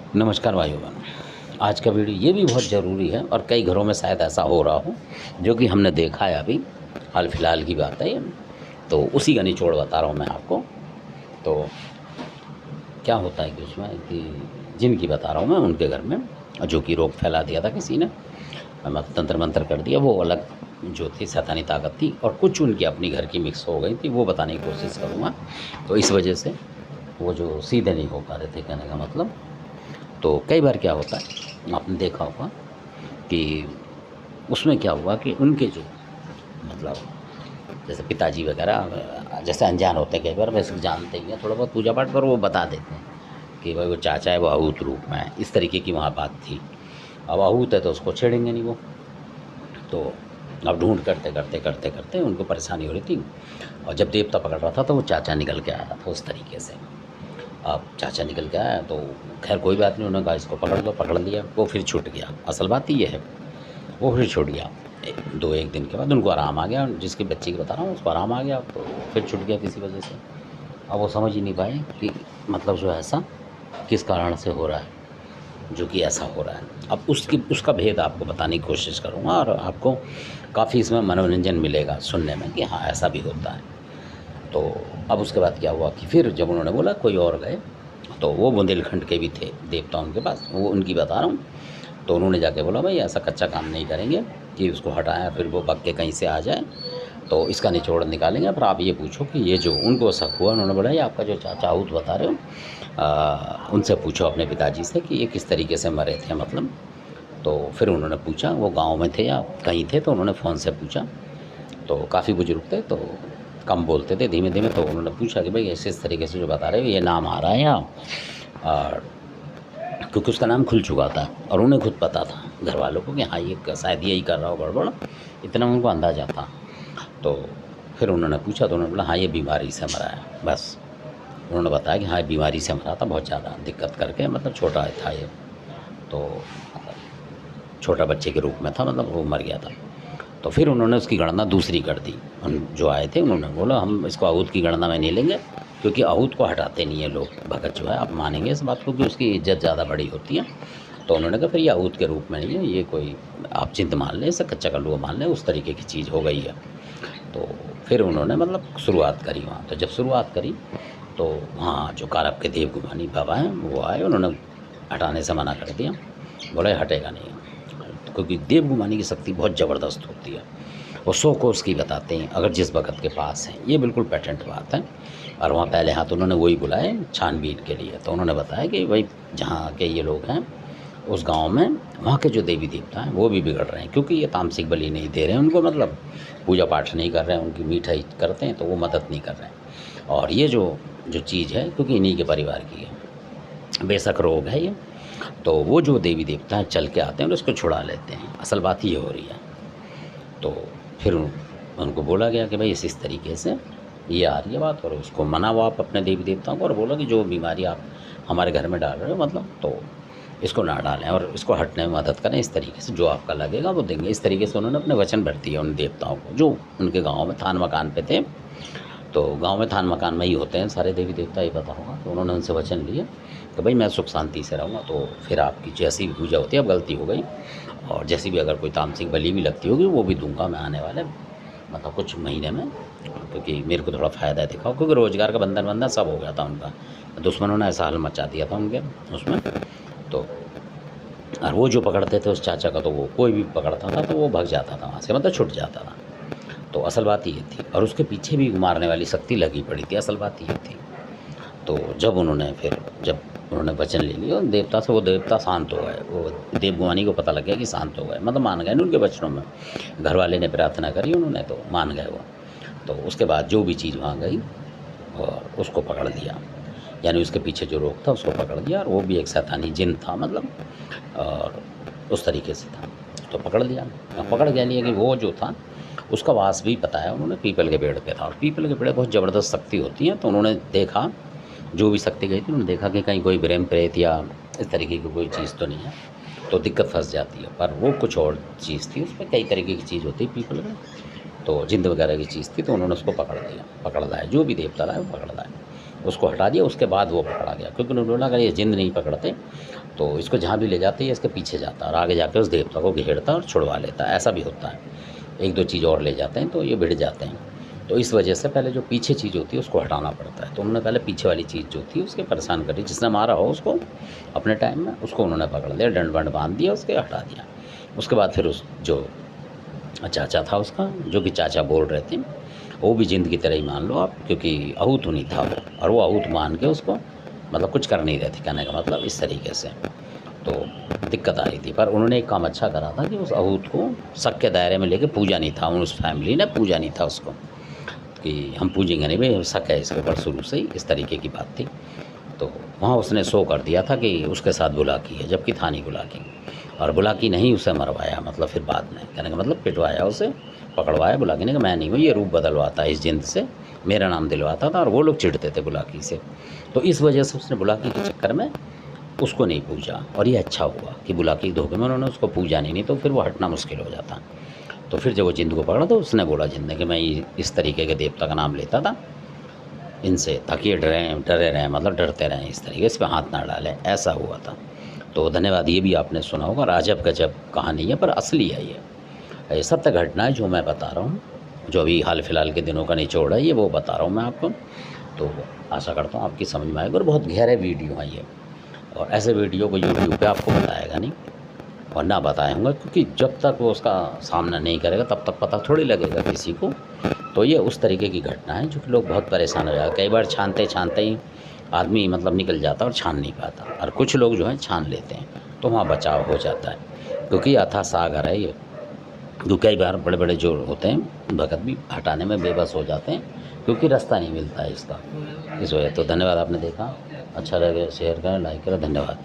नमस्कार भाइयों। आज का वीडियो ये भी बहुत ज़रूरी है और कई घरों में शायद ऐसा हो रहा हो, जो कि हमने देखा है अभी हाल फिलहाल की बात है ये। तो उसी का निचोड़ बता रहा हूँ मैं आपको। तो क्या होता है कि उसमें कि जिनकी बता रहा हूँ मैं, उनके घर में जो कि रोग फैला दिया था किसी ने, तंत्र मंत्र कर दिया, वो अलग जो थी शैतानी ताकत थी, और कुछ उनकी अपनी घर की मिक्स हो गई थी, वो बताने की कोशिश करूँगा। तो इस वजह से वो जो सीधे नहीं हो पा रहे थे, कहने का मतलब। तो कई बार क्या होता है, आपने देखा होगा कि उसमें क्या हुआ कि उनके जो मतलब जैसे पिताजी वगैरह जैसे अनजान होते हैं, कई बार वैसे जानते ही हैं थोड़ा बहुत पूजा पाठ, पर वो बता देते हैं कि भाई वो चाचा है, वो आहूत रूप में है, इस तरीके की वहाँ बात थी। अब आहूत है तो उसको छेड़ेंगे नहीं वो। तो अब ढूंढ करते करते करते करते उनको परेशानी हो रही थी, और जब देवता पकड़ रहा था तो वो चाचा निकल के आ रहा था उस तरीके से। अब चाचा निकल के आया तो खैर कोई बात नहीं, उन्होंने कहा इसको पकड़ लो, पकड़ लिया, वो फिर छूट गया। असल बात ये है, वो फिर छूट गया। एक दिन के बाद उनको आराम आ गया, जिसकी बच्ची की बता रहा हूँ उसको आराम आ गया, तो फिर छूट गया किसी वजह से। अब वो समझ ही नहीं पाए कि मतलब जो ऐसा किस कारण से हो रहा है, जो कि ऐसा हो रहा है। अब उसका भेद आपको बताने की कोशिश करूँगा, और आपको काफ़ी इसमें मनोरंजन मिलेगा सुनने में कि हाँ ऐसा भी होता है। तो अब उसके बाद क्या हुआ कि फिर जब उन्होंने बोला कोई और गए, तो वो बुंदेलखंड के भी थे देवता उनके पास, वो उनकी बता रहा हूँ। तो उन्होंने जाके बोला भाई ऐसा कच्चा काम नहीं करेंगे कि उसको हटाया फिर वो भाग के कहीं से आ जाए, तो इसका निचोड़ निकालेंगे। पर आप ये पूछो कि ये जो उनको शक हुआ, उन्होंने बोला ये आपका जो चाचा आहूत बता रहे हो, उनसे पूछो अपने पिताजी से कि ये किस तरीके से मरे थे मतलब। तो फिर उन्होंने पूछा, वो गाँव में थे या कहीं थे, तो उन्होंने फ़ोन से पूछा। तो काफ़ी बुजुर्ग थे, तो कम बोलते थे, धीमे धीमे। तो उन्होंने पूछा कि भाई ऐसे इस तरीके से जो बता रहे हो ये नाम आ रहा है या, और क्योंकि उसका नाम खुल चुका था और उन्हें खुद पता था घर वालों को कि हाँ ये शायद यही कर रहा हो गड़बड़, इतना उनको अंदाजा था। तो फिर उन्होंने पूछा, तो उन्होंने बोला हाँ ये बीमारी से मरा है बस। उन्होंने बताया कि हाँ ये बीमारी से मरा था, बहुत ज़्यादा दिक्कत करके, मतलब छोटा था ये, तो मतलब छोटा बच्चे के रूप में था, मतलब वो मर गया था। तो फिर उन्होंने उसकी गणना दूसरी कर दी। उन जो आए थे उन्होंने बोला हम इसको आहूत की गणना में नहीं लेंगे, क्योंकि आहूत को हटाते नहीं है लोग, भगत जो है, आप मानेंगे इस बात को कि उसकी इज्जत ज़्यादा बड़ी होती है। तो उन्होंने कहा फिर ये आहूत के रूप में नहीं है, ये कोई आप चिंत मान लें, इसे कच्चा कल्लुआ मान लें, उस तरीके की चीज़ हो गई है। तो फिर उन्होंने मतलब शुरुआत करी वहाँ। तो जब शुरुआत करी तो वहाँ जो कारब के देव गुमानी बाबा हैं वो आए, उन्होंने हटाने से मना कर दिया, बोले हटेगा नहीं, क्योंकि देव गुमानी की शक्ति बहुत ज़बरदस्त होती है। वो 100 कोस की बताते हैं अगर जिस भगत के पास है, ये बिल्कुल पैटेंट बात है। और वहाँ पहले हाथ उन्होंने वही बुलाए छानबीन के लिए। तो उन्होंने बताया कि भाई जहाँ के ये लोग हैं उस गांव में, वहाँ के जो देवी देवता हैं वो भी बिगड़ रहे हैं, क्योंकि ये तामसिक बलि नहीं दे रहे हैं उनको, मतलब पूजा पाठ नहीं कर रहे हैं, उनकी मिठाई करते हैं तो वो मदद नहीं कर रहे हैं। और ये जो जो चीज़ है क्योंकि इन्हीं के परिवार की है, बेशक रोग है ये, तो वो जो देवी देवता हैं चल के आते हैं और उसको छुड़ा लेते हैं। असल बात ये हो रही है। तो फिर उनको बोला गया कि भाई इस तरीके से ये आ रही है बात, और उसको मना हुआ आप अपने देवी देवताओं को, और बोला कि जो बीमारी आप हमारे घर में डाल रहे हो मतलब, तो इसको ना डालें और इसको हटने में मदद करें, इस तरीके से जो आपका लगेगा वो देंगे। इस तरीके से उन्होंने अपने वचन भर दिए उन देवताओं को जो उनके गाँव में थान मकान पे थे। तो गाँव में थान मकान में ही होते हैं सारे देवी देवता, ये पता होगा। तो उन्होंने उनसे वचन लिए कि भाई मैं सुख शांति से रहूँगा, तो फिर आपकी जैसी भी पूजा होती है, अब गलती हो गई, और जैसी भी अगर कोई तामसिक बलि भी लगती होगी वो भी दूंगा मैं आने वाले मतलब कुछ महीने में, क्योंकि मेरे को थोड़ा फ़ायदा है दिखाओ, क्योंकि रोज़गार का बंधन बंधन सब हो गया था उनका, दुश्मनों ने ऐसा हाल मचा दिया था उनके उसमें। तो और वो जो पकड़ते थे उस चाचा का, तो वो कोई भी पकड़ता था तो वो भाग जाता था वहाँ से, मतलब छुट जाता था। तो असल बात ये थी, और उसके पीछे भी मारने वाली शक्ति लगी पड़ी थी, असल बात ये थी। तो जब उन्होंने वचन ले लिया देवता से, वो देवता शांत हो गए, वो देव गुमानी को पता लग गया कि शांत हो गए, मतलब मान गए उनके वचनों में। घर वाले ने प्रार्थना करी उन्होंने, तो मान गए वो। तो उसके बाद जो भी चीज़ वहाँ गई और उसको पकड़ लिया, यानी उसके पीछे जो रोग था उसको पकड़ लिया, और वो भी एक शैतानी जिन था मतलब, और उस तरीके से था। तो पकड़ लिया, पकड़ गया नहीं है कि वो जो था उसका वास भी बताया उन्होंने, पीपल के पेड़ पे था, और पीपल के पेड़ बहुत ज़बरदस्त शक्ति होती है। तो उन्होंने देखा, जो भी शक्ति गई थी उन्होंने देखा कि कहीं कोई प्रेम प्रेत या इस तरीके की कोई चीज़ तो नहीं है, तो दिक्कत फंस जाती है। पर वो कुछ और चीज़ थी, उसमें कई तरीके की चीज़ होती है पीपल में, तो जिंद वगैरह की चीज़ थी। तो उन्होंने उसको पकड़ लिया, पकड़ लाया, जो भी देवता लाए वो पकड़ लाए। उसको हटा दिया, उसके बाद वो पकड़ा गया, क्योंकि उन्होंने बोला अगर ये जिंद नहीं पकड़ते तो इसको जहाँ भी ले जाते ये इसके पीछे जाता और आगे जाकर उस देवता को घेरता और छुड़वा लेता। ऐसा भी होता है, एक दो चीज़ और ले जाते हैं तो ये भिड़ जाते हैं। तो इस वजह से पहले जो पीछे चीज़ होती है उसको हटाना पड़ता है। तो उन्होंने पहले पीछे वाली चीज़ जो थी उसके परेशान करी, जिसने मारा हो उसको अपने टाइम में, उसको उन्होंने पकड़ लिया, दंड वंड बांध दिया, उसके हटा दिया। उसके बाद फिर उस जो चाचा था उसका, जो कि चाचा बोल रहे थे, वो भी जिंद की तरह ही मान लो आप, क्योंकि आहूत नहीं था वो, और वो आहूत मान के उसको मतलब कुछ कर नहीं रहे थे, कहने का मतलब इस तरीके से। तो दिक्कत आ रही थी, पर उन्होंने एक काम अच्छा करा था कि उस आहूत को शक के दायरे में लेके पूजा नहीं था, उस फैमिली ने पूजा नहीं था उसको, कि हम पूजेंगे नहीं भाई, शक है इसके ऊपर शुरू से ही, इस तरीके की बात थी। तो वहाँ उसने शो कर दिया था कि उसके साथ बुलाकी है, जबकि था नहीं बुलाकी, और बुलाकी नहीं उसे मरवाया, मतलब फिर बाद में कहने का मतलब पिटवाया उसे, पकड़वाया। बुलाकी ने कहा मैं नहीं हूँ, ये रूप बदलवाता है इस जिंद से, मेरा नाम दिलवाता था, और वो लोग चिढ़ते थे बुलाकी से। तो इस वजह से उसने बुलाकी के चक्कर में उसको नहीं पूजा, और ये अच्छा हुआ कि बुलाकी के धोखे में उन्होंने उसको पूजा नहीं तो फिर वो हटना मुश्किल हो जाता। तो फिर जब वो जिंद को पकड़ा तो उसने बोला जिंद ने कि मैं इस तरीके के देवता का नाम लेता था इनसे, ताकि ये डरे रहें, मतलब डरते रहें, इस तरीके से हाथ ना डालें, ऐसा हुआ था। तो धन्यवाद। ये भी आपने सुना होगा, अजब गजब कहानी है पर असली है ये सत्य घटना है जो मैं बता रहा हूँ, जो अभी हाल फिलहाल के दिनों का निचोड़ है ये वो बता रहा हूँ मैं आपको। तो आशा करता हूँ आपकी समझ में आएगा, और बहुत गहरे वीडियो हैं ये, और ऐसे वीडियो को यूट्यूब पे आपको बताएगा नहीं और ना बताएंगे, क्योंकि जब तक वो उसका सामना नहीं करेगा तब तक पता थोड़ी लगेगा किसी को। तो ये उस तरीके की घटना है जो कि लोग बहुत परेशान हो जाते, कई बार छानते छानते ही आदमी मतलब निकल जाता और छान नहीं पाता, और कुछ लोग जो है छान लेते हैं तो वहाँ बचाव हो जाता है, क्योंकि अथाह सागर है ये। तो कई बार बड़े बड़े जो होते हैं भगत भी हटाने में बेबस हो जाते हैं, क्योंकि रास्ता नहीं मिलता है इसका, इस वजह। तो धन्यवाद, आपने देखा, अच्छा लगे शेयर करें, लाइक करें, धन्यवाद।